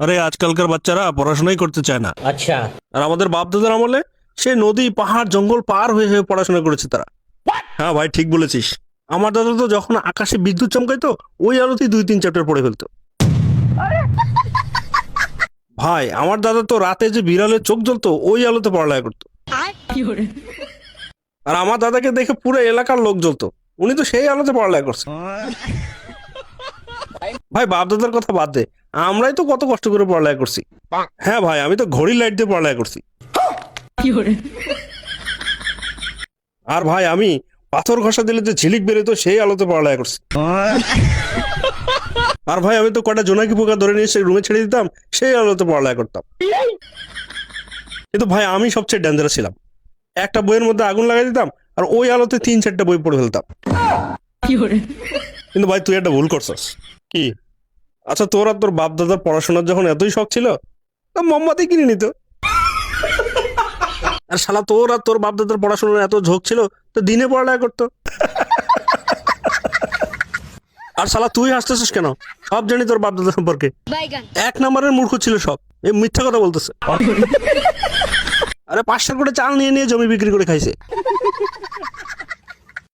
আরে আজকালকার বাচ্চারা পড়াশোনাই করতে চায় না। अच्छा। আর আমাদের বাপ দাদার আমলে সে নদী পাহাড় জঙ্গল পার হয়ে হয়ে পড়াশোনা করেছে তারা। হ্যাঁ ভাই, ঠিক বলেছিস। আমার দাদা তো যখন আকাশে বিদ্যুৎ চমকাইতো ওই আলোতেই 2-3 চ্যাপ্টার পড়ে ফেলতো। ভাই আমার দাদা তো রাতে যে বিড়ালের চোখ জ্বলতো ওই আলোতে পড়ালেখা করতো। আর আমার দাদাকে দেখে পুরো এলাকার লোক জ্বলতো, উনি তো সেই আলোতে পড়ালেখা করছে। ভাই বাপ দাদার কথা বাদ দে, আমরাই তো কত কষ্ট করে পড়ালেখা করছি। হ্যাঁ ভাই, আমি তো ঘড়ির লাইট দিয়ে পড়ালেখা করছি। আর ভাই আমি পাথর ঘষা দিলে যে ঝিলিক বেরোতো সেই আলোতে পড়ালেখা করছি। আর ভাই আমি তো কটা জোনাকি পোকা ধরে নিয়ে সেই রুমে ছেড়ে দিতাম, সেই আলোতে পড়ালেখা করতাম। কিন্তু ভাই আমি সবচেয়ে ডেঞ্জারাস ছিলাম। একটা বইয়ের মধ্যে আগুন লাগাই দিতাম আর ওই আলোতে 3-4টা বই পড়ে ফেলতাম। কিন্তু ভাই তুই একটা ভুল করছস। কি? আচ্ছা তোর আর তোর বাপ দাদার পড়াশোনার যখন এতই শখ ছিল তো মোমবাতি কিনে নিত। আর শালা তোর আর তোর বাপ দাদার পড়াশোনার এত ঝোঁক ছিল তো দিনে পড়ালেখা করতো। আর শালা তুই হাসতেছিস কেন? সব জানি তোর বাপ দাদা সম্পর্কে। এক নম্বরের মূর্খ ছিল সব, এই মিথ্যা কথা বলতেছে। আরে 500 করে চাল নিয়ে নিয়ে জমি বিক্রি করে খাইছে।